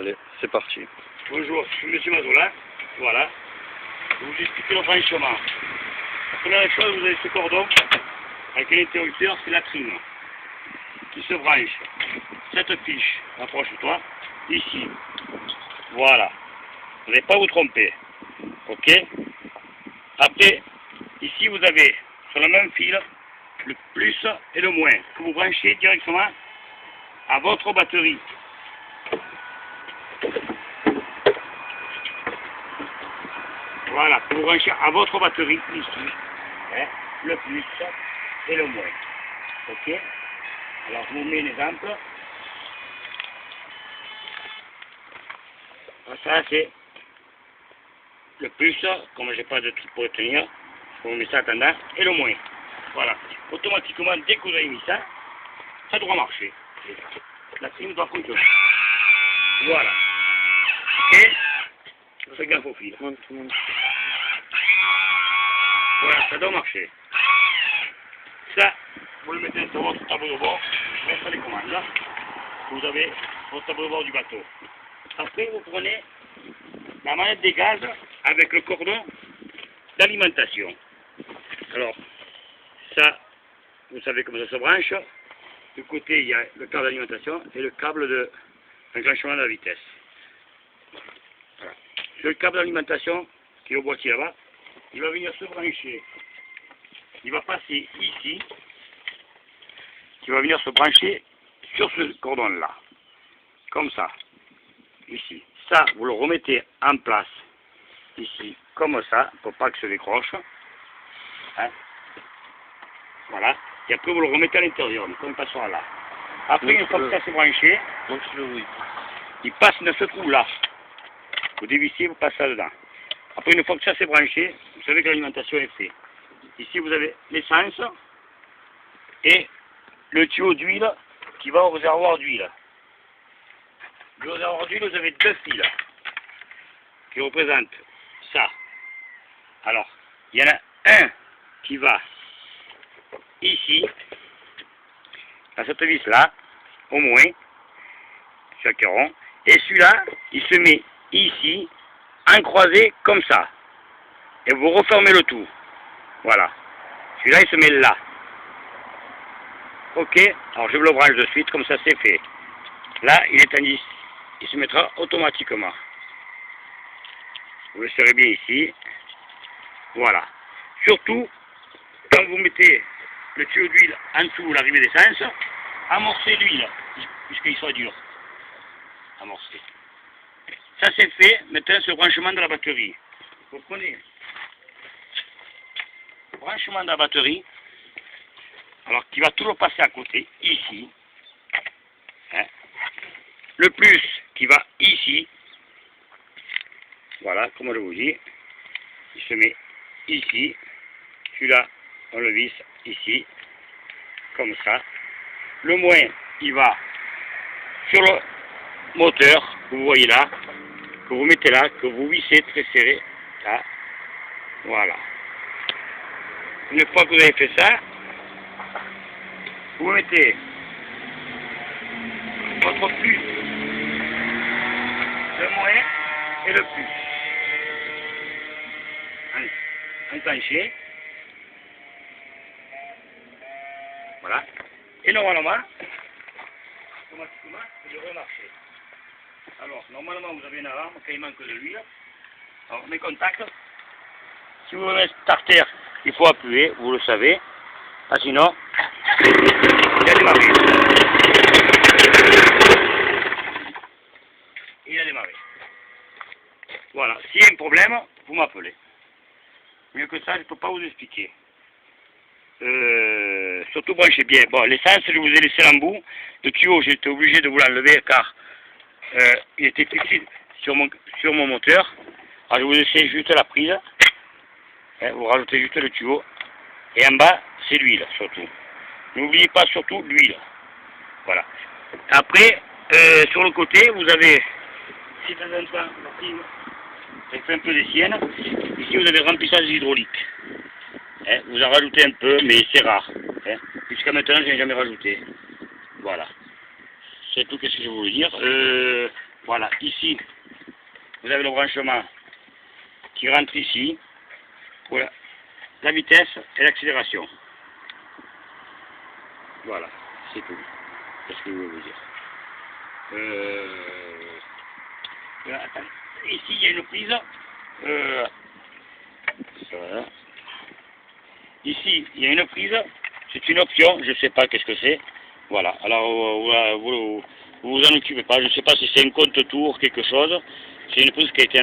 Allez, c'est parti. Bonjour, je suis M. Mazola. Voilà. Je vais vous expliquer le branchement. La première chose, vous avez ce cordon avec un interrupteur, c'est la trim qui se branche. Cette fiche, rapproche-toi, ici. Voilà. Vous n'allez pas vous tromper. Ok? Après, ici, vous avez sur le même fil le plus et le moins que vous branchez directement à votre batterie. Voilà, que vous branchez à votre batterie ici, hein, le plus et le moins. Ok? Alors je vous mets un exemple. Ça c'est le plus, comme je n'ai pas de truc pour le tenir, je vous mets ça attendant, et le moins. Voilà. Automatiquement, dès que vous avez mis ça, ça doit marcher. La trim doit fonctionner. Voilà. Ok? Faites gaffe au fil. Voilà, ça doit marcher. Ça, vous le mettez sur votre tableau de bord, votre télécommande. Vous avez votre tableau de bord du bateau. Après, vous prenez la manette des gaz avec le cordon d'alimentation. Alors, ça, vous savez comment ça se branche. Du côté, il y a le câble d'alimentation et le câble d'enclenchement de la vitesse. Voilà. Sur le câble d'alimentation, qui est au boîtier là-bas, il va venir se brancher. Il va passer ici. Il va venir se brancher sur ce cordon-là. Comme ça. Ici. Ça, vous le remettez en place. Ici. Comme ça. Pour pas que ça décroche. Hein? Voilà. Et après, vous le remettez à l'intérieur. Comme il passera là. Après, une fois que ça s'est branché, il passe dans ce trou-là. Vous dévissez, vous passez là-dedans. Après, une fois que ça s'est branché, vous savez que l'alimentation est faite. Ici, vous avez l'essence et le tuyau d'huile qui va au réservoir d'huile. Le réservoir d'huile, vous avez deux fils qui représentent ça. Alors, il y en a un qui va ici, à cette vis-là, au moins, chaque rond. Et celui-là, il se met ici, en croisé, comme ça. Et vous refermez le tout. Voilà. Celui-là, il se met là. Ok. Alors, je vous le branche de suite, comme ça, c'est fait. Là, il est en 10. Il se mettra automatiquement. Vous le serrez bien ici. Voilà. Surtout, quand vous mettez le tuyau d'huile en dessous l'arrivée d'essence, amorcez l'huile, puisqu'il soit dur. Amorcez. Ça, c'est fait. Maintenant, ce branchement de la batterie. Vous prenez le branchement de la batterie, alors qui va toujours passer à côté, ici. Hein. Le plus qui va ici. Voilà, comme je vous dis. Il se met ici. Celui-là, on le visse ici. Comme ça. Le moins, il va sur le moteur, que vous voyez là, que vous mettez là, que vous vissez très serré. Là. Voilà. Une fois que vous avez fait ça, vous mettez votre plus, le moins et le plus. Enclenché. Voilà. Et normalement, automatiquement, il devrait marcher. Alors, normalement, vous avez une alarme quand il manque de l'huile. Alors, mes contacts. Si vous voulez starter, il faut appuyer, vous le savez. Ah, sinon, il a démarré. Il a démarré. Voilà. S'il y a un problème, vous m'appelez. Mieux que ça, je ne peux pas vous expliquer. Surtout branchez bien. Bon, l'essence, je vous ai laissé l'embout. Le tuyau, j'étais obligé de vous l'enlever car il était fixé sur mon moteur. Alors, je vous laisse juste la prise. Hein, vous rajoutez juste le tuyau. Et en bas, c'est l'huile, surtout. N'oubliez pas surtout l'huile. Voilà. Après, sur le côté, vous avez, si de temps en temps, la prime, elle fait un peu des siennes. Ici, vous avez remplissage hydraulique. Hein, vous en rajoutez un peu, mais c'est rare. Hein. Jusqu'à maintenant, je n'ai jamais rajouté. Voilà. C'est tout ce que je voulais dire. Voilà, ici, vous avez le branchement qui rentre ici pour la vitesse et l'accélération. Voilà, c'est tout. C'est ce que je veux vous dire. Attends. Ici, il y a une prise. Voilà. Ici, il y a une prise. C'est une option, je ne sais pas qu'est-ce que c'est. Voilà, alors vous en occupez pas. Je ne sais pas si c'est un compte-tour, quelque chose. C'est une prise qui a été